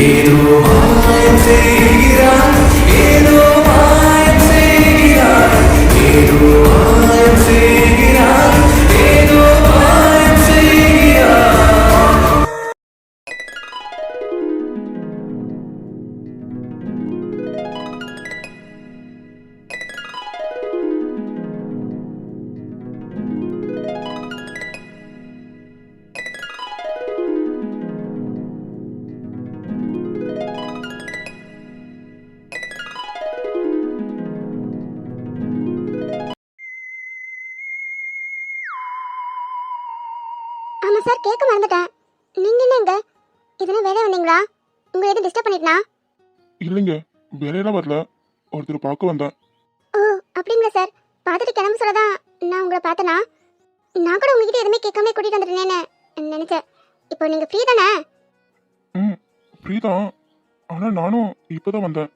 ஏதோ மாயம் செய்கிறாய், ஏதோ மாயம் செய்கிறாய், ஏதோ மாயம் செய்கிறாய், ஏதோ மாயம் செய்கிறாய். ஆமா சார், கேட்க மறந்துட்டேன். நீங்க என்னங்க இதெல்லாம் வேலையா வந்தீங்களா? உங்களை எதுவும் டிஸ்டர்ப் பண்ணிட்டனா? இல்லைங்க, வேலையெல்லாம் வரல. ஒருத்தர் பார்க்க வந்தேன். ஓ அப்படிங்களா சார்? பார்த்துட்டு கிளம்ப சொல்லதான் நான் உங்களை பார்த்தனா? நான் கூட உங்ககிட்ட எதுவுமே கேட்காம கூட்டிட்டு வந்துட்டேனேன்னு நினைச்சேன். இப்போ நீங்க ஃப்ரீ தானே? ம், ஃப்ரீ தான். ஆனால் நானும் இப்போ தான் வந்தேன்.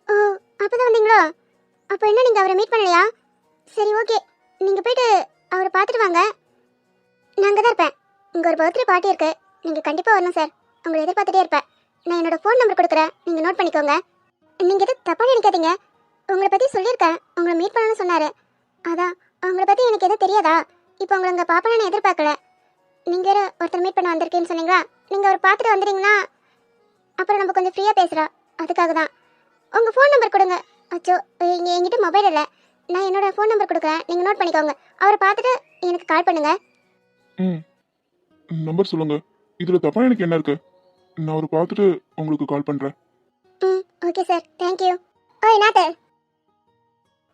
ஓ அப்பதான் வந்தீங்களோ? அப்போ என்ன நீங்க அவரை மீட் பண்ணலையா? சரி ஓகே, நீங்க போயிட்டு அவரை பார்த்துட்டு வாங்க. நான் அங்கே தான் இருப்பேன். இங்கே ஒரு பர்த்டே பார்ட்டி இருக்கு, நீங்க கண்டிப்பா வரணும் சார். உங்களை எதிர்பார்த்துட்டே இருப்பேன். நான் என்னோட ஃபோன் நம்பர் கொடுக்குறேன், நீங்க நோட் பண்ணிக்கோங்க. நீங்க எதுவும் தப்பா நினைக்காதீங்க. உங்களை பத்தி சொல்லியிருக்கேன், உங்களை மீட் பண்ணணும்னு சொன்னாரு. அதான் உங்களை பத்தி எனக்கு எதுவும் தெரியாதா? இப்போ உங்களை அங்கே பார்ப்பேன்னு எதிர்பார்க்கல. நீங்க வேற ஒருத்தர் மீட் பண்ண வந்திருக்கேன்னு சொன்னீங்களா? நீங்க அவர் பார்த்துட்டு வந்துடுறீங்களா? அப்புறம் நம்ம கொஞ்சம் ஃப்ரீயா பேசுறோம், அதுக்காக தான். உங்க ஃபோன் நம்பர் கொடுங்க. அச்சோ, இங்க என்கிட்ட மொபைல் இல்லை. நான் என்னோட ஃபோன் நம்பர் கொடுக்குறேன், நீங்க நோட் பண்ணிக்கோங்க. அவரை பார்த்துட்டு எனக்கு கால் பண்ணுங்க. ம், நம்பர் சொல்லுங்க. இதில் தப்பாக எனக்கு என்ன இருக்கு? நான் ஒரு பார்த்துட்டு உங்களுக்கு கால் பண்ணுறேன். ம் ஓகே சார், தேங்க்யூ. ஓய் நாத்து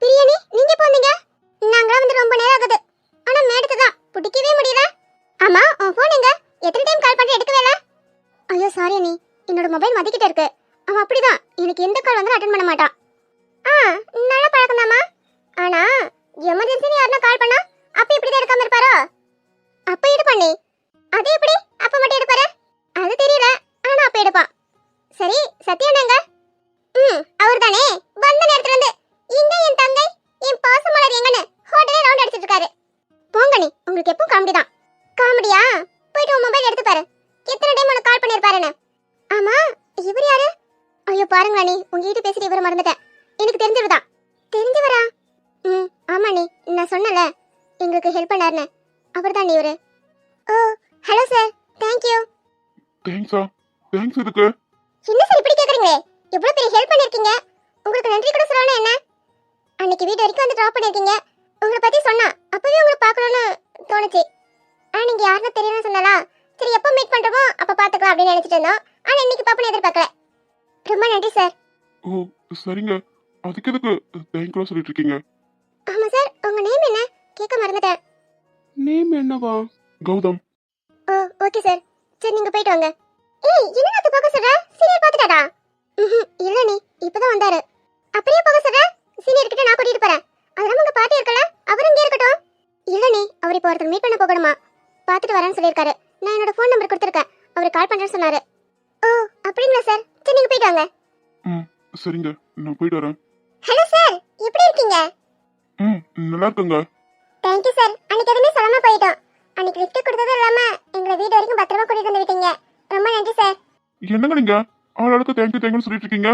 பிரியாணி, நீங்க போனீங்க? நாங்களாம் வந்து ரொம்ப நேரம் ஆகுது. ஆனா மேடத்து தான் பிடிக்கவே முடியல. ஆமா, உன் ஃபோன் எங்க? எத்தனை டைம் கால் பண்ணி எடுக்கவே இல்ல? ஐயோ சாரி அண்ணி, என்னோட மொபைல் மதிக்கிட்ட இருக்கு. அவன் அப்படிதான், எனக்கு எந்த கால் வந்தாலும் அட்டென்ட் பண்ண மாட்டான். நல்ல பழக்கம் தாமா. ஆனா எமர்ஜென்சி யாருன்னா கால் பண்ணா அப்ப இப்படி தான் எடுக்காம இருப்பாரோ? அப்ப எடுப்பானே, அது எப்படி அப்ப மட்டும் எடுப்பாரு? அது தெரியல, ஆனா அப்ப எடுப்பான். சரி சத்யானங்க? அவர் தானே வந்த நேரத்துல இருந்து எங்க என் தங்கை, என் பாசமலர் எங்கன்னு ஹோட்டலே ரவுண்ட் அடிச்சிட்டு இருக்காரு. போங்க நீ, உங்களுக்கு எப்பவும் காமெடி தான். காமெடியா? போயிட்டு உன் மொபைல் எடுத்து பாரு, எத்தனை டைம் உனக்கு கால் பண்ணிருப்பாருன்னு. ஆமா, இவர் யாரு? ஐயோ பாருங்களா நீ, உங்ககிட்ட பேசிட்டு இவரை மறந்துட்டேன். எனக்கு தெரிஞ்சவர்தான். தெரிஞ்சவரா? ஆமா நீ, நான் சொன்னல எங்களுக்கு ஹெல்ப் பண்ணாருன்னு, அவர் தான் இவரு. ஓ ஹலோ சார், தேங்க்யூ. தேங்க்ஸா? தேங்க்ஸ் எதுக்கு? என்ன சார் இப்படி கேக்குறீங்களே? எவ்வளவு பெரிய ஹெல்ப் பண்ணிருக்கீங்க, உங்களுக்கு நன்றி கூட சொல்லணும். என்ன அன்னைக்கு வீடு வரைக்கும் வந்து டிராப் பண்ணிருக்கீங்க. உங்களை பத்தி சொன்னா அப்பவே உங்களை பார்க்கணும்னு தோணுச்சு. ஆனா நீங்க யாருன்னு தெரியணும்னு சொன்னாலா? சரி எப்போ மீட் பண்றோமோ அப்ப பாத்துக்கலாம் அப்படின்னு நினைச்சிட்டு இருந்தோம். ஆனா இன்னைக்கு பாப்பன்னு எதிர்பார்க்கல. ரொம்ப நன்றி சார். ஓ சரிங்க, அதுக்கு எதுக்கு தேங்க்யூ சொல்லிட்டு இருக்கீங்க? ஆமா சார், உங்க நேம் என்ன கேட்க மறந்துட்டேன். நேம் என்னவா? கௌதம். ஓ ஓகே சார், சரி நீங்க போயிட்டு வாங்க. ஏய் என்ன நாத்து போக சொல்ற? சீனியர் பாத்துட்டாடா? இல்ல நீ, இப்பதான் வந்தாரு. அப்படியே போக சொல்ற? சீனியர் கிட்ட நான் கூட்டிட்டு போறேன். அதெல்லாம் உங்க பாட்டி இருக்கல, அவர் இங்கே இருக்கட்டும். இல்ல நீ, அவர் இப்போ ஒருத்தர் மீட் பண்ண போகணுமா, பாத்துட்டு வரேன்னு சொல்லியிருக்காரு. நான் என்னோட ஃபோன் நம்பர் கொடுத்துருக்கேன், அவர் கால் பண்றேன்னு சொன்னாரு. ஓ அப்படிங்களா சார், சரி நீங்க போயிட்டு வாங்க. ம் சரிங்க, நான் போயிட்டு வரேன். ஹலோ சார், எப்படி இருக்கீங்க? ம் நல்லா இருக்குங்க. தேங்க்யூ சார், அன்னைக்கு எதுவுமே சொல்லாம போயிட்டோம். அன்னைக்கு லிஃப்ட் கொடுத்ததும் இல்லாம எங்களை வீடு வரைக்கும் பத்திரமா கூட்டிட்டு வந்து விட்டீங்க. ரொம்ப நன்றி சார். என்னங்க நீங்க ஆளுக்கு தேங்க்யூ தேங்க்யூன்னு சொல்லிட்டு இருக்கீங்க?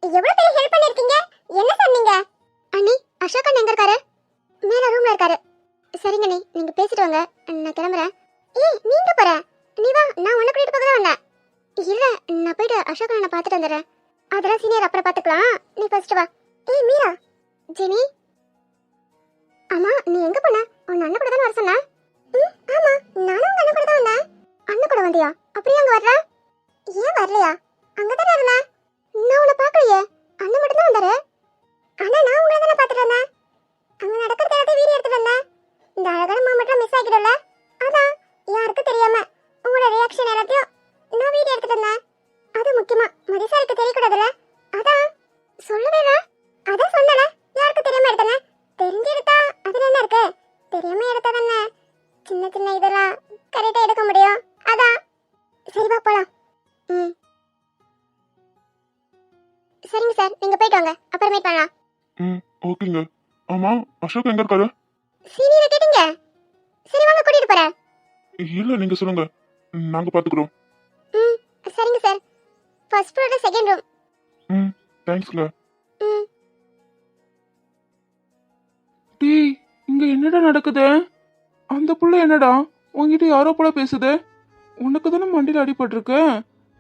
எவ்வளவு பெரிய ஹெல்ப் பண்ணிருக்கீங்க. என்ன சொன்னீங்க? அண்ணி, அசோக் அண்ணா எங்க இருக்காரு? மேல ரூம்ல இருக்காரு. சரிங்க நீ, நீங்க பேசிட்டு வாங்க, நான் கிளம்புறேன். ஏய் நீங்க போற? நீ வா, நான் உன்னை கூட்டிட்டு போக தான் வந்தேன். இல்ல, நான் போயிட்டு அசோக் அண்ணனை பார்த்துட்டு வந்துடுறேன். அதெல்லாம் சீனியர் அப்புறம் பார்த்துக்கலாம், நீ ஃபர்ஸ்ட் வா. ஏய் மீரா. ஜெனி. ஆமா நீ எங்க போன? உன் அண்ணன் கூட தானே வர சொன்ன? ஆமா, நானும் உங்க அண்ணன் கூட தான் வந்தேன். அண்ணன் கூட வந்தியா? அப்படியே அங்க வர்ற? ஏன் வரலையா? அங்கதானே இருந்தேன். நான் உன்னை பார்க்கலையே, அண்ணன் மட்டும் தான் வந்தாரு. ஆனா நான் உங்களை தானே பார்த்துட்டு வந்தேன். அங்க நடக்கிறத எல்லாத்தையும் வீடியோ எடுத்துட்டு வந்தேன். இந்த அழகான மாமெண்ட்லாம் மிஸ் ஆகிடும்ல, அதான் யாருக்கும் தெரியாம உங்களோட ரியாக்ஷன் எல்லாத்தையும் நான் வீடியோ எடுத்துட்டு வந்தேன். அது முக்கியமா மதிசாருக்கு தெரியக்கூடாதுல்ல, அதான் சொல்லவேல. அதான் சொன்னல, யாருக்கும் தெரியாம எடுத்தேன். தெரிஞ்சு எடுத்தா அதுல என்ன இருக்கு? தெரியாம எடுத்தா தானே சின்ன சின்ன இதெல்லாம் கரெக்டா எடுக்க முடியும். அதான் சரி வா போலாம். சரிங்க சார், நீங்க போயிட்டு வாங்க, அப்புறம் மீட் பண்ணலாம். ம் ஓகேங்க. ஆமா, அசோக் எங்க இருக்காரு? சீனியரை கேட்டீங்க? சரி வாங்க கூட்டிட்டு போறேன். இல்ல நீங்க சொல்லுங்க, நாங்க பாத்துக்கிறோம். சரிங்க சார். ஃபர்ஸ்ட் ஃப்ளோர்ல செகண்ட் ரூம். ம் தேங்க்ஸ்ங்க. ம். டேய், இங்க என்னடா நடக்குது? அந்த புள்ள என்னடா உன்கிட்ட யாரோ போல பேசுது? உனக்கு தானே மண்டியில் அடிபட்டிருக்கு,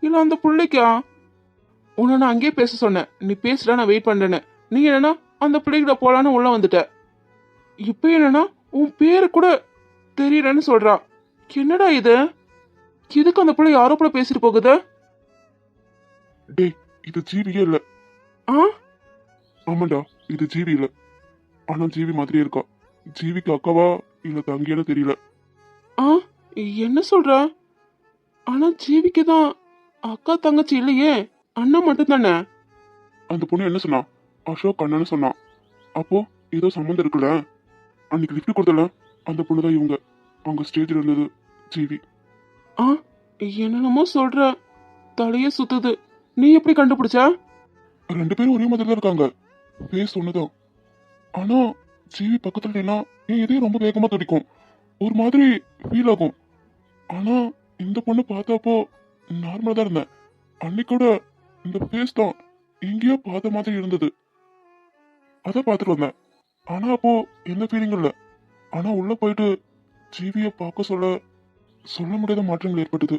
இல்ல அந்த புள்ளைக்கா? உன்னை நான் அங்கேயே பேச சொன்னேன், நீ பேசுடா நான் வெயிட் பண்றேன்னு. நீ என்னன்னா அந்த பிள்ளைகிட்ட போலான்னு உள்ள வந்துட்ட. இப்ப என்னன்னா உன் பேரு கூட தெரியலன்னு சொல்றா. என்னடா இது? எதுக்கு அந்த பிள்ளை யாரோ போல பேசிட்டு போகுது? டேய் இது ஜீவியே இல்ல. ஆ ஆமாண்டா இது ஜீவி இல்ல. ஆனா ஜீவி மாதிரியே இருக்கா. ஜீவிக்கு அக்காவா இல்ல தங்கியான்னு தெரியல. ஆ என்ன சொல்ற? ஆனா ஜீவிக்கு தான் அக்கா தங்கச்சி இல்லையே, அண்ணா மட்டும் தானே. அந்த பொண்ணு என்ன சொன்னா? அசோக் அண்ணன்னு சொன்னான். அப்போ ஏதோ சம்மந்தம் இருக்குல்ல. அன்னைக்கு லிஃப்ட் கொடுத்தல அந்த பொண்ணு தான் இவங்க. அவங்க ஸ்டேஜ்ல இருந்தது ஜீவி. ஆ என்னென்னமோ சொல்ற, தலையே சுத்துது. நீ எப்படி கண்டுபிடிச்ச? 2 பேரும் ஒரே மாதிரி தான் இருக்காங்க. பேஸ் ஒண்ணுதான். ஆனா ஜீவி பக்கத்துல நின்னா என் இதயம் ரொம்ப வேகமா துடிக்கும். ஒரு மாதிரி ஃபீல் ஆகும். ஆனா இந்த பொண்ணு பார்த்தப்போ நார்மலா தான் இருந்தேன். அன்னைக்கூட இந்த பேஸ் தான் எங்கேயோ பார்த்த மாதிரி இருந்தது. அதான் பார்த்துட்டு வந்தேன். ஆனா அப்போ எந்த ஃபீலிங்கும் இல்லை. ஆனா உள்ள போயிட்டு ஜீவியை பார்க்க சொல்ல முடியாத மாற்றங்கள் ஏற்பட்டது.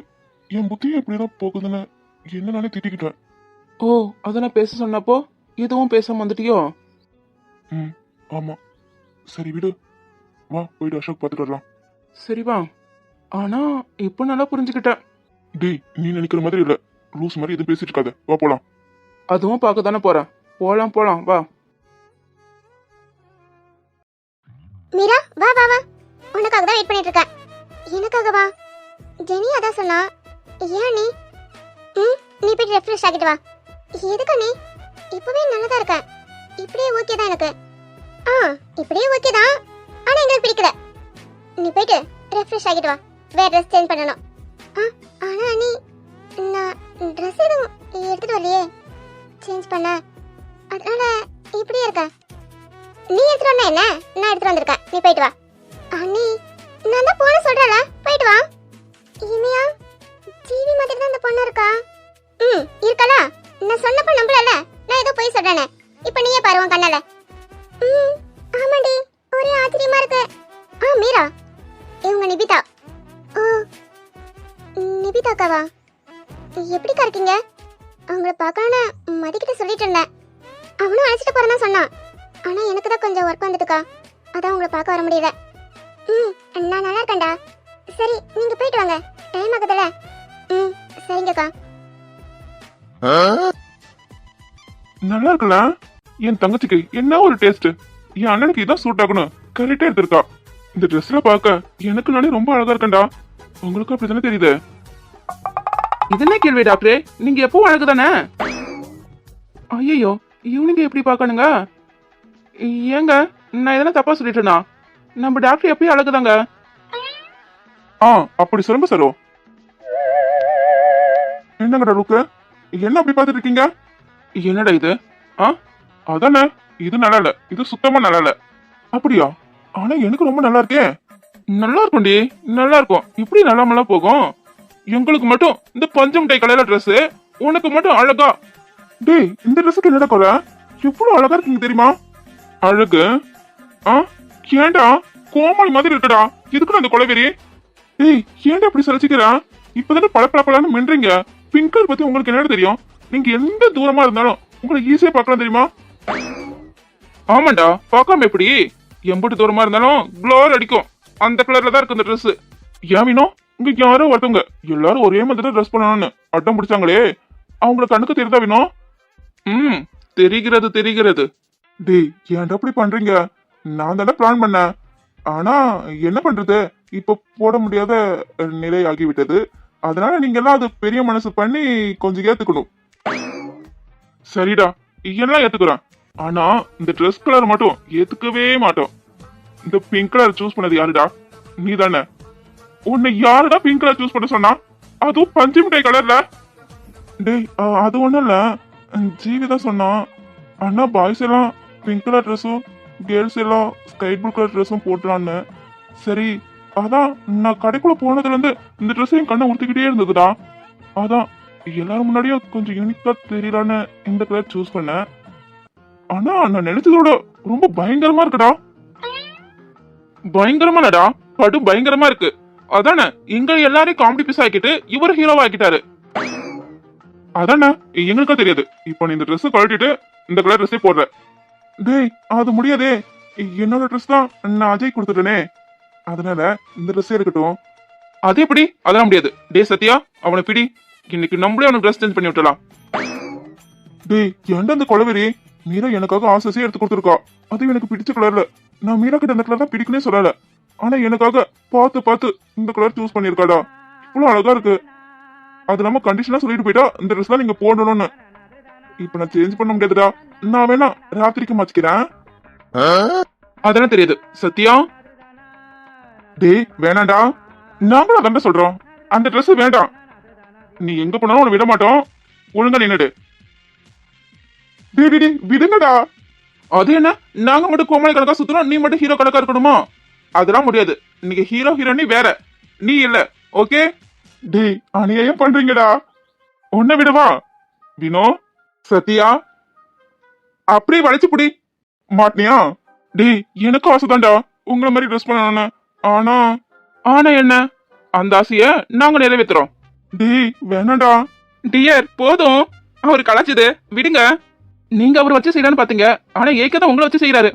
என் புத்தியும் எப்படிதான் போகுதுன்னு என்ன நானே திட்டிக்கிட்டேன். ஓ, அதெல்லாம் பேச சொன்னப்போ எதுவும் பேசாம வந்துட்டியோ? ம் ஆமா. சரி விடு, வா போயிட்டு அசோக் பார்த்துட்டு வரலாம். சரி வா. ஆனா இப்ப நல்லா புரிஞ்சுக்கிட்டேன். டேய் நீ நினைக்கிற மாதிரி இல்ல. லூஸ் மாதிரி எதுவும் பேசிட்டு இருக்காத, வா போலாம். அதுவும் பார்க்க தானே போறேன். போலாம் போலாம் வா. மீரா வா வா வா, உனக்காக தான் வெயிட் பண்ணிட்டு இருக்கேன். எனக்காக வா. ஜெனி அதான் சொன்னா. ஏன் நீ நீ போய் ரெஃப்ரெஷ் ஆகிட்டு வா. எதுக்கு நீ? இப்பவே நல்லதா இருக்க. இப்படியே ஓகே தான் எனக்கு. இப்படியே ஓகே தான். ஆனா எனக்கு பிடிக்கல. நீ போயிட்டு ரெஃப்ரெஷ் ஆகிட்டு வா. வேற ட்ரெஸ் சேஞ்ச் பண்ணணும். ஆனா நீ நான் ட்ரெஸ் எதுவும் எடுத்துட்டு வரலையே சேஞ்ச் பண்ண. அதனால இப்படியே இருக்க. நீ எடுத்துட்டு வந்தா என்ன, நான் எடுத்துட்டு வந்திருக்கேன். நீ போயிட்டு வா. அண்ணி நான் தான் போன சொல்றல, போயிட்டு வா. இனியா ஜீவி மாதிரி தான் அந்த பொண்ணு இருக்கா. இருக்கல. நான் சொன்னப்ப நம்பலல. நான் ஏதோ போய் சொல்றேனே. இப்போ நீயே பாரு உன் கண்ணால. ஆமாடி, ஒரே ஆச்சரியமா இருக்கு. மீரா இவங்க நிபிதா. ஓ நிபிதாக்காவா? எப்படிக்கா இருக்கீங்க? அவங்கள பார்க்கணும்னு மதிக்கிட்ட சொல்லிட்டு இருந்தேன். அவனும் அழைச்சிட்டு போறேன்னு சொன்னான். ஆனா எனக்கு தான் கொஞ்சம் ஒர்க் வந்துட்டுக்கா, அதான் உங்களை பார்க்க வர முடியல. நான் நல்லா இருக்கேன்டா. சரி நீங்க போயிட்டு வாங்க, டைம் ஆகுதுல. சரிங்கக்கா. நல்லா இருக்கல. என் தங்கச்சிக்கு என்ன ஒரு டேஸ்ட். என் அண்ணனுக்கு இதான் சூட் ஆகணும். கரெக்டா எடுத்திருக்கா. இந்த ட்ரெஸ்ல பார்க்க எனக்கு நானே ரொம்ப அழகா இருக்கேன்டா. உங்களுக்கு அப்படித்தானே தெரியுது? இது என்ன கேள்வி டாக்டரே? நீங்க எப்பவும் அழகு தானே? ஐயோ, இவனுங்க எப்படி பார்க்கணுங்க? ஏங்க நான் எதனா தப்பா சொல்லிட்டேனா? நம்ம டாக்டர் எப்பயும் அழகுதாங்க. அப்படி சொல்லுங்க சரோ. என்னங்கடா லுக்கு, என்ன அப்படி பார்த்துட்டு இருக்கீங்க? என்னடா இது? அதானே, இது நல்லா இல்ல. இது சுத்தமா நல்லா இல்ல. அப்படியா? ஆனா எனக்கு ரொம்ப நல்லா இருக்கே. நல்லா இருக்கும்டி, நல்லா இருக்கும். இப்படி நல்லாமலா போகும். எங்களுக்கு மட்டும் இந்த பஞ்சு மிட்டாய் கலர்ல ட்ரெஸ், உனக்கு மட்டும் அழகா. டேய் இந்த ட்ரெஸ்ஸுக்கு என்னடா கொலை? எவ்வளவு அழகா இருக்கீங்க தெரியுமா? அழகு? ஏன்டா கோமாளி மாதிரி இருக்குடா. எதுக்குடா அந்த கொலைவெறி? டேய் ஏன்டா இப்படி சலிச்சுக்கிறா? இப்பதானே பளபளன்னு மின்றீங்க. பிங்க் கலர் பத்தி உங்களுக்கு என்னடா தெரியும்? நீங்க எந்த தூரமா இருந்தாலும் உங்களை ஈஸியா பார்க்கலாம் தெரியுமா? ஆமாண்டா, பார்க்காம எப்படி? எம்பட்டு தூரமா இருந்தாலும் க்ளோர் அடிக்கும். அந்த கலர்ல தான் இருக்கு இந்த ட்ரெஸ். ஏன் இங்க யாரோ ஒருத்தவங்க எல்லாரும் ஒரே மாதிரி ட்ரெஸ் பண்ணணும்னு அட்டம் பிடிச்சாங்களே, அவங்கள கண்ணுக்கு தெரியுதா வேணும்? தெரிகிறது தெரிகிறது. டேய் ஏன்டா அப்படி பண்றீங்க? நான் தானே பிளான் பண்ணேன். ஆனா என்ன பண்றது, இப்ப போட முடியாத நிலை ஆகிவிட்டது. அதனால நீங்க எல்லாம் அது பெரிய மனசு பண்ணி கொஞ்சம் ஏத்துக்கணும். சரிடா, எல்லாம் ஏத்துக்கிறேன். ஆனா இந்த ட்ரெஸ் கலர் மட்டும் ஏத்துக்கவே மாட்டோம். இந்த பிங்க் கலர் சூஸ் பண்ணது யாருடா? நீ தானே. உன்னை யாருடா பிங்க் கலர் சூஸ் பண்ண சொன்னா? அதுவும் பஞ்சு மிட்டாய் கலர்ல. டேய் அது ஒண்ணும் இல்ல, ஜீவி தான் சொன்னான். ஆனா பாய்ஸ் எல்லாம் பிங்க் கலர் ட்ரெஸ்ஸும் கேர்ள்ஸ் எல்லாம் ஸ்கை ப்ளூ கலர் ட்ரெஸ்ஸும் போட்டலான்னு. சரி அதான் நான் கடைக்குள்ள போனதுல இருந்து இந்த ட்ரெஸ் என் கண்ணை உறுத்திக்கிட்டே இருந்ததுடா. அதான் எல்லாரும் முன்னாடியும் கொஞ்சம் யூனிக்கா தெரியலான்னு இந்த கலர் சூஸ் பண்ணேன். ஆனா நான் நினைச்சதோட ரொம்ப பயங்கரமா இருக்குடா. பயங்கரமாடா, படு பயங்கரமா இருக்கு. அதானே இங்க எல்லாரையும் காமெடி பீஸ் ஆக்கிட்டு இவர் ஹீரோவா ஆக்கிட்டாரு. அதானே எங்களுக்கா தெரியாது. இப்போ நீ இந்த ட்ரெஸ் கழட்டிட்டு இந்த கலர் ட்ரெஸ்ஸே போடுற. டேய் அது முடியாதே, என்னோட ட்ரெஸ் தான் நான் அஜய் கொடுத்துட்டேனே, அதனால இந்த ட்ரெஸ்ஸே இருக்கட்டும். அது எப்படி? அதெல்லாம் முடியாது. டே சத்யா, அவனை பிடி. இன்னைக்கு நம்மளே அவனுக்கு ட்ரெஸ் சேஞ்ச் பண்ணி விட்டலாம். டேய் ஏன்டா அந்த கொலவெறி? மீரா எனக்காக ஆசையே எடுத்து கொடுத்துருக்கா. அது எனக்கு பிடிச்ச கலர்ல. நான் மீரா கிட்ட அந்த கலர் தான் பிடிக்குன்னே சொல்லல. ஆனா எனக்காக பார்த்து பார்த்து இந்த கலர் சூஸ் பண்ணிருக்காடா. இவ்வளவு அழகா இருக்கு. அது இல்லாம கண்டிஷனா சொல்லிட்டு போயிட்டா இந்த ட்ரெஸ் தான் நீங்க போடணும்னு. இப்ப நான் சேஞ்ச் பண்ண முடியாதுடா. நான் வேணா ராத்திரிக்கு மாச்சிக்கிறேன். அதெல்லாம் தெரியாது சத்யா. டேய் வேணாண்டா, நாங்களும் அதான் சொல்றோம். அந்த ட்ரெஸ் வேண்டாம். நீ எங்க போனாலும் உன்னை விட மாட்டோம். ஒழுங்கா நின்னுடு. டேய் டேய் விடுங்கடா. அது என்ன, நாங்க மட்டும் கோமாளி கணக்கா சுத்துறோம், நீ மட்டும் ஹீரோ கணக்கா இருக்கணுமா? அதெல்லாம் முடியாது. நீங்க ஹீரோ ஹீரோனி வேற, நீ இல்ல. ஓகே? டேய் அநியாயம் பண்றீங்கடா. உன்னை விடவா? வினோ சத்யா அப்படியே வளைச்சு புடி. மாட்டினியா? டேய் எனக்கு ஆசைதான்டா உங்களை மாதிரி ட்ரெஸ் பண்ணணும்னு. ஆனா ஆனா என்ன, அந்த ஆசைய நாங்க நிறைவேற்றுறோம். டேய் வேணாடா. டியர் போதும், அவர் கலாச்சது விடுங்க. நீங்க அவர் வச்சு செய்யறான்னு பாத்தீங்க, ஆனா ஏக்கதான் உங்களை வச்சு செய்யறாரு.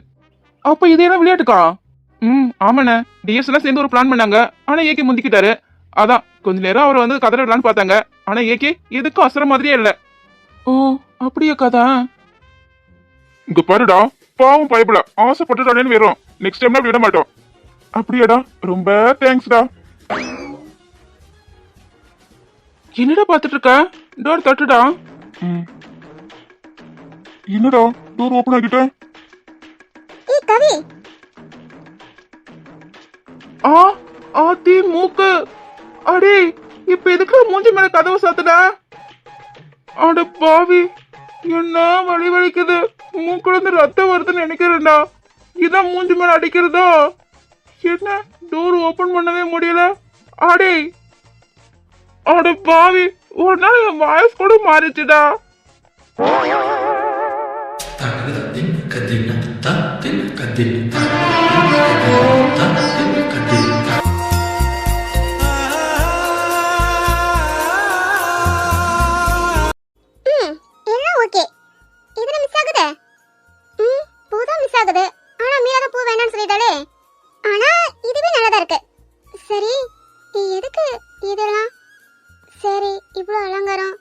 அப்ப இது என்ன விளையாட்டுக்கா? ஆமாண்ணே, டிஎஸ் எல்லாம் சேர்ந்து ஒரு பிளான் பண்ணாங்க. ஆனா ஏகே முந்திக்கிட்டாரு. அதான் கொஞ்ச நேரம் அவர் வந்து கதை விடலான்னு பார்த்தாங்க. ஆனா ஏகே எதுக்கும் அசர மாதிரியே இல்ல. ஓ அப்படியே கதை. இங்க பாருடா, பாவம் பயப்பட ஆசைப்பட்டுட்டாலேன்னு வரும். நெக்ஸ்ட் டைம்ல விட மாட்டோம். அப்படியாடா, ரொம்ப தேங்க்ஸ்டா. என்னடா பாத்துட்டு இருக்க? டோர் தட்டுடா. என்னடா டோர் ஓபன் ஆகிட்ட? ஏய் கவி, ஆத்தி மூக்கு. அடே இப்ப எதுக்கு மூஞ்சி மேல கதவு சாத்துடா? அட பாவி, என்ன வலி வலிக்குது. மூக்குல இருந்து ரத்தம் வருதுன்னு நினைக்கிறேன்டா. இதான் மூஞ்சி மேல அடிக்கிறதா? என்ன டோர் ஓபன் பண்ணவே முடியல? அடே அட பாவி, ஒரு நாள் என் வாய்ஸ் கூட மாறிச்சுடா. எல்லாம் ஓகே. இதுல மிஸ் ஆகுதே. பூ தான் மிஸ் ஆகுது. ஆனா மீரா தான் பூ வேணாம்னு சொல்லிட்டாளே. ஆனா இதுவே நல்லதா இருக்கு. சரி எதுக்கு இதெல்லாம்? சரி இவ்வளோ அலங்காரம்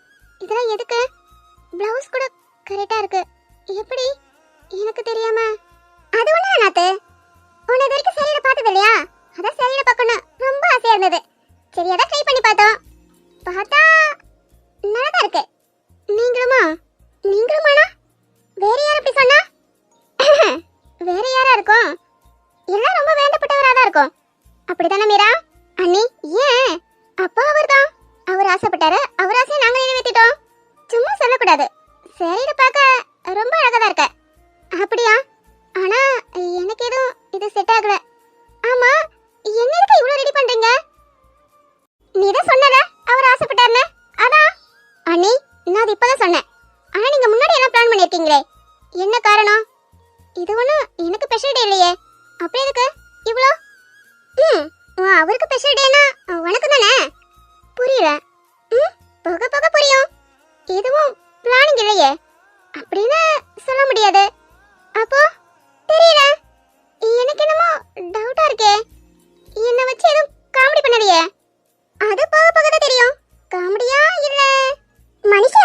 இதெல்லாம் எதுக்கு? பிளவுஸ் கூட கரெக்டா இருக்கு. எப்படி எனக்கு தெரியாம? அது ஒண்ணு நாத்து, உன்னை இது வரைக்கும் சரியில பார்த்தது இல்லையா? அதான் சரியில பார்க்கணும் ரொம்ப ஆசையா இருந்தது. சரி அதான் ட்ரை பண்ணி பார்த்தோம். பார்த்தா நல்லதா இருக்கு. நீங்களுமானா? வேற யார் அப்படி சொன்னா? வேற யாரா இருக்கும்? எல்லாம் ரொம்ப வேண்டப்பட்டவரா தான் இருக்கும். அப்படித்தானே மீரா? அண்ணி ஏன்? அப்பா அவர்தான். அவர் ஆசைப்பட்டாரு, அவர் ஆசையை நாங்க நிறைவேற்றிட்டோம். சும்மா சொல்லக்கூடாது. சரியில பார்க்க ரொம்ப அழகா இருக்க. அப்படியா? ஆனா எனக்கு எதுவும் இது செட் ஆகல. ஆமா, என்ன இருக்கு இவ்வளவு ரெடி பண்றீங்க? நீ தான் சொன்னல அவர் ஆசைப்பட்டாருன்னு. அதான் அண்ணி, நான் அது இப்பதான் சொன்னேன். ஆனா நீங்க முன்னாடி எல்லாம் பிளான் பண்ணிருக்கீங்களே, என்ன காரணம்? இது ஒண்ணும் எனக்கு ஸ்பெஷல் டே இல்லையே. அப்படி எதுக்கு இவ்வளோ? அவருக்கு ஸ்பெஷல் டேனா உனக்கு தானே? புரியல. போக போக புரியும். எதுவும் பிளானிங் இல்லையே அப்படின்னு சொல்ல முடியாது. அப்போ தெரியல, எனக்கு என்னமோ டவுட்டா இருக்கே. என்ன வச்சு எதுவும் காமெடி பண்ணலையே. அது போக போக தான் தெரியும். காமெடியா இல்ல மனுஷி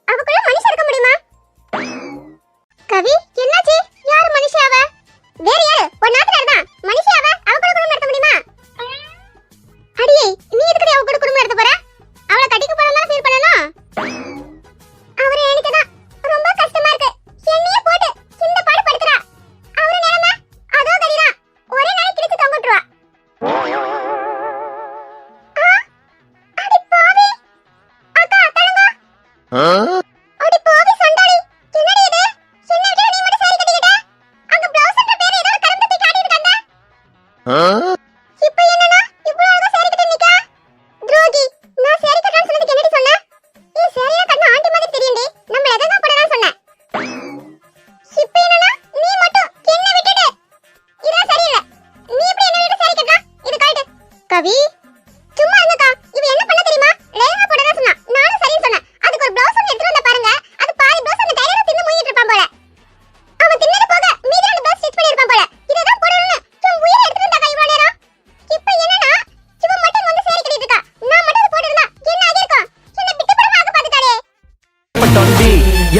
அவக்குள்ள மனுஷன் இருக்க முடியுமா? கவி என்னாச்சு? யார் மனுஷி அவ? வேற யாரு? ஒரு நாட்டுக்காரர் தான் மனுஷி அவக்குள்ள குடும்பம் நடத்த முடியுமா? அடியே நீ எதுக்கு அவக்குள்ள குடும்பம் நடத்த போற? அவளை கட்டிக்க போறதா ஃபீல் பண்ணணும். அவரே எனக்கு தான் ரொம்ப கஷ்டமா இருக்கு. என்னையே போட்டு இந்த பாடு படுத்துறா. அவரு நேரமா அதோ கடிதான் ஒரே நாள் கிழிச்சு தொங்கட்டுவா. அடி பாவி. அக்கா தரங்க. அடி பாவி சண்டாளி. என்னடி இது? என்ன விட நீ மட்டும் சாரி கட்டிக்கிட்ட? அங்க ப்ளவுஸ்ன்ற பேர் ஏதோ கரண்ட் தூக்கி ஆடிட்டு இருந்த. இப்போ என்னன்னா இவ்வளவு அழகா சாரி கட்டி நிக்கா? துரோகி, நான் சாரி கட்டறேன்னு சொன்னதுக்கு என்னடி சொன்ன? ஏ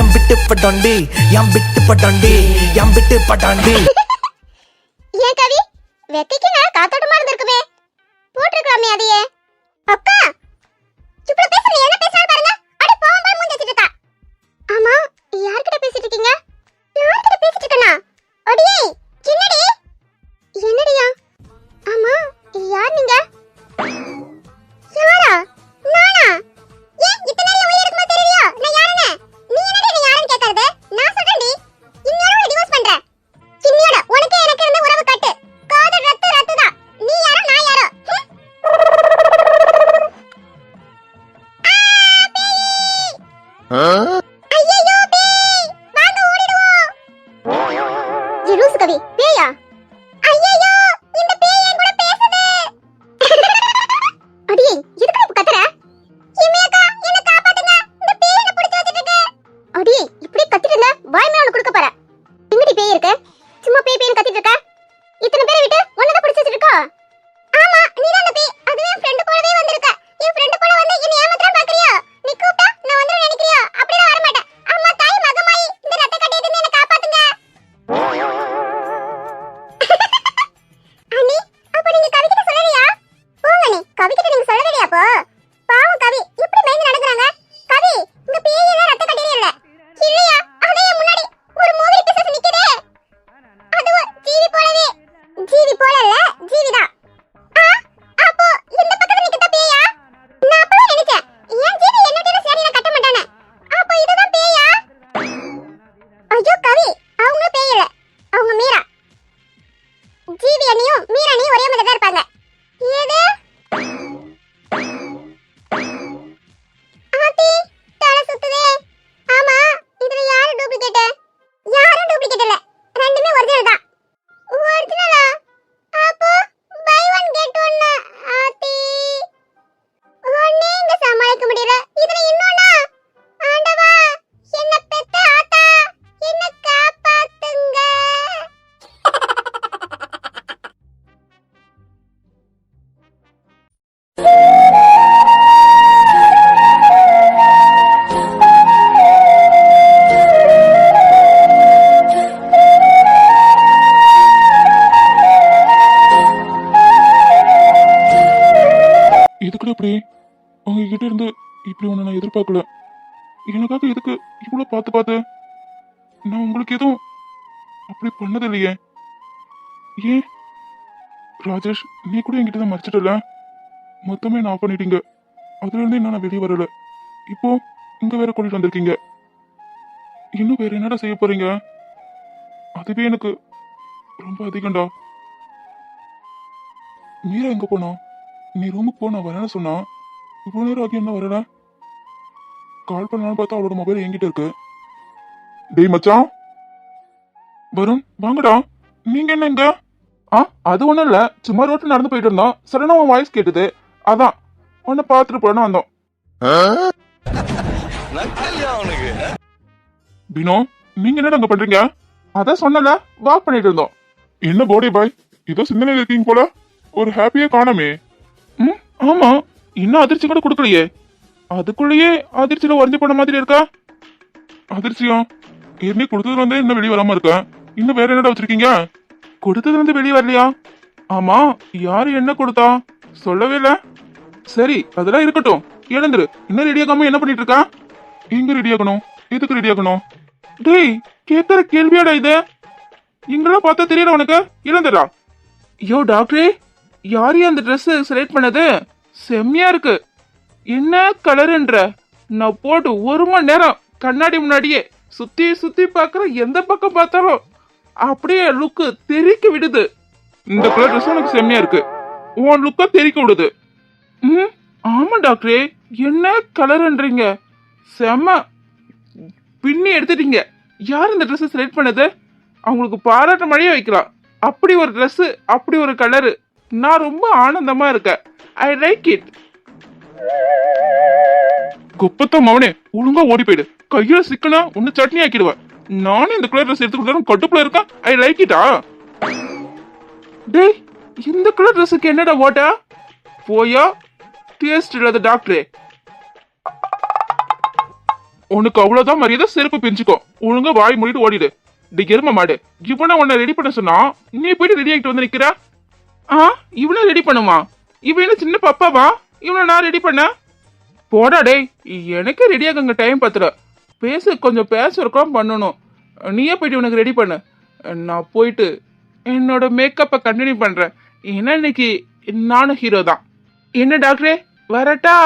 என் விட்டு பட்டாண்டி என் விட்டு பட்டாண்டி என் விட்டு பட்டாண்டி. ஏன் கவி வெக்கைக்கு நான் காத்தோட்டமா இருந்திருக்குமே, போட்டிருக்கலாமே அதையே. அக்கா இப்படி பேசுற என்ன பேசுறான்னு பாருங்க. அட பாவம் பாவம் மூஞ்சி வச்சிட்டு இருக்கா. ஆமா யார்கிட்ட பேசிட்டு இருக்கீங்க? யார்கிட்ட பேசிட்டு இருக்கனா? அடியே என்னடி என்னடியா? ஆமா யார் நீங்க? யாரா? நானா? ஏன் இத்தனை நாள் உயிர் இருக்குமா தெரியலையா நான் யாருன்னு? நீ என்னடி என்ன யாருன்னு கேக்குறது? நான் சொல்றேன்டி, இன்னொரு ஒரு டிவோர்ஸ் பண்றேன். இன்னியோட உனக்கு எனக்கு இருந்த உறவு கட்டு காதல் ரத்து ரத்துதான். நீ யாரோ நான் யாரோ. ஐயையோ பேய், வாங்க ஓடிடுவோம். ஏ லூசு கவி, பேயா? ஐயையோ இந்த பேய் என் கூட பேசுது. அடியே எதுக்கு இப்ப கத்துற? இமையக்கா என்ன காப்பாத்துங்க, இந்த பேய் என்ன பிடிச்சு வச்சிட்டு இருக்கு. அடியே இப்படி கத்திட்டு இருந்தா வாய் மேல கொடுக்க போற. எங்கடி பேய் இருக்கு? சும்மா பேய் பேய்னு கத்திட்டு இருக்க. இத்தனை பேரை விட்டு ஒன்னதான் பிடிச்சு வச்சிருக்கா? ஆமா நீதான் அந்த பேய். அதுவே என் ஃப்ரெண்ட் போலவே வந்திருக்க. என் ஃப்ரெண்ட் போல வந்து என்ன ஏமாத்தற பாக்குறியா? நீ கூப்பிட்டா நான் வந்து நினைக்கிறியா? அப்படியே வர மாட்டேன். அம்மா தாய் மகமாயி இந்த ரத்த கட்டிட்டு என்ன காப்பாத்துங்க. அண்ணி அப்ப நீங்க கவிக்கிட்ட சொல்லலையா? போங்க நீ கவிக்கிட்ட நீங்க சொல்லலையா? அப்போ பாவம் கவி இப்படி பயந்து நடக்குறாங்க. கவி இந்த பேய் எல்லாம் ரத்த கட்டிலே இல்ல இல்லையா? அதே முன்னாடி ஒரு மூவி பிசஸ் நிக்குதே, அது ஜீவி போலவே. ஜீவி போல இல்ல ஜீவிதான். அப்போ இந்த பக்கத்துல நிக்குதா பேயா? நான் அப்பவே நினைச்சேன் ஏன் ஜீவி என்னோட சேரில கட்ட மாட்டானே. அப்போ இதுதான் பேயா? ஐயோ கவி அவங்க பேய் இல்ல, அவங்க மீரா. ஜீவி அண்ணியும் மீரா அண்ணியும் ஒரே மாதிரி தான் இருப்பாங்க. ஏது ஆத்தி தலை சுத்துதே. ஆமா இதுல யாரு டூப்ளிகேட்? யாரும் டூப்ளிகேட் இல்ல, ரெண்டுமே ஒரிஜினல் தான். ஒரிஜினலா? அப்போ பை ஒன் கெட் ஒன். ஆத்தி ஒண்ணே இங்க சமாளிக்க முடியல, இதுல இன்னொன்னா? ஆண்டவா என்ன பெத்த ஆத்தா என்ன காப்பாத்துங்க. இதுக்குள்ள இப்படி உங்ககிட்ட இருந்து இப்படி ஒண்ணு நான் எதிர்பார்க்கல. எனக்காக எதுக்கு இவ்வளவு பார்த்து பார்த்து? நான் உங்களுக்கு எதுவும் அப்படி பண்ணது இல்லையே. ஏன் ராஜேஷ் நீ கூட என்கிட்ட தான் மறைச்சிட்டல, மொத்தமே நான் பண்ணிட்டீங்க. அதுல இருந்து இன்னும் நான் வெளியே வரல. இப்போ இங்க வேற கூட்டிட்டு வந்திருக்கீங்க. இன்னும் வேற என்னடா செய்ய போறீங்க? அதுவே எனக்கு ரொம்ப அதிகம்டா. மீரா எங்க போனா? நீ ரூமுக்கு போ நான் வரேன்னு சொன்னா, இவ்வளவு நேரம் ஆகி என்ன வரல? கால் பண்ணலான்னு பார்த்தா அவளோட மொபைல் என்கிட்ட இருக்கு. டேய் மச்சான் வருண் வாங்கடா. நீங்க என்ன இங்க? அது ஒண்ணும் இல்ல, சும்மா ரோட்ல நடந்து போயிட்டு இருந்தோம். சடனா உன் வாய்ஸ் கேட்டுது, அதான் உன்னை பார்த்துட்டு போன வந்தோம். பினோ நீங்க என்ன அங்க பண்றீங்க? அதான் சொன்னல வாக் பண்ணிட்டு இருந்தோம். என்ன போடி பாய் ஏதோ சிந்தனையில் இருக்கீங்க போல, ஒரு ஹாப்பியா காணமே. ஆமா இன்னும் அதிர்ச்சி கூட கொடுக்கலையே, அதுக்குள்ளேயே அதிர்ச்சியில உறைஞ்சு போன மாதிரி இருக்கா. அதிர்ச்சியா? ஏற்கனவே கொடுத்ததுல வந்து இன்னும் வெளியே வராம இருக்க. இன்னும் வேற என்னடா வச்சிருக்கீங்க? கொடுத்ததுல இருந்து வெளியே வரலையா? ஆமா யாரு என்ன கொடுத்தா சொல்லவே இல்ல. சரி அதெல்லாம் இருக்கட்டும், எழுந்துரு. இன்னும் ரெடியாகாம என்ன பண்ணிட்டு இருக்கா? எங்க ரெடியாகணும்? எதுக்கு ரெடியாகணும்? டேய் கேட்கற கேள்வியாடா இது? இங்கெல்லாம் பார்த்தா தெரியல உனக்கு? இழந்துடா. யோ டாக்டரே யாரையும் அந்த ட்ரெஸ் செலக்ட் பண்ணது செம்மையா இருக்கு. என்ன கலருன்ற? நான் போட்டு 1 மணி நேரம் கண்ணாடி முன்னாடியே சுத்தி சுத்தி பாக்குற, எந்த பக்கம் பார்த்தாலும் அப்படியே லுக்கு தெறிக்க விடுது. இந்த கலர் ட்ரெஸ் எனக்கு செம்மையா இருக்கு, உன் லுக்க தெறிக்க விடுது. ஆமா டாக்டரே என்ன கலருன்றீங்க? செம்ம பின்னி எடுத்துட்டீங்க. யார் இந்த ட்ரெஸ் செலக்ட் பண்ணது? அவங்களுக்கு பாராட்ட மழையே வைக்கலாம். அப்படி ஒரு ட்ரெஸ், அப்படி ஒரு கலரு. நான் ரொம்ப ஆனந்தமா இருக்கேன். I like it. குப்பத்த மவனே ஒழுங்கா ஓடி போயிடு. கையில சிக்கனா ஒன்னு சட்னி ஆக்கிடுவேன். நானும் இந்த கலர் ட்ரெஸ் எடுத்துக்கிட்டாலும் கட்டுப்புல இருக்கேன். ஐ லைக் இட்டா. டேய் இந்த கலர் ட்ரெஸ்ஸுக்கு என்னடா ஓட்ட? போயா டேஸ்ட் இல்லாத டாக்டரே. உனக்கு அவ்வளவுதான் மரியாதை, செருப்பு பிரிஞ்சுக்கோ. ஒழுங்கா வாய் மூடிட்டு ஓடிடு. டி எரும மாடு, இவனை உன்னை ரெடி பண்ண சொன்னா நீ போயிட்டு ரெடி ஆகிட்டு வந்து நிக்கிற. இவனை ரெடி பண்ணுமா? இவன் என்ன சின்ன பாப்பாவா? இவனை நான் ரெடி பண்ண? போடா டேய், எனக்கு ரெடி ஆகுங்க டைம் பத்துற. கொஞ்சம் பேசுறதுக்கும் பண்ணணும். நீயே போயிட்டு உனக்கு ரெடி பண்ணு. நான் போயிட்டு என்னோட மேக்கப்பை கண்டினியூ பண்றேன். ஏன்னா இன்னைக்கு நானும் ஹீரோ தான். என்ன டாக்டரே வரட்டா?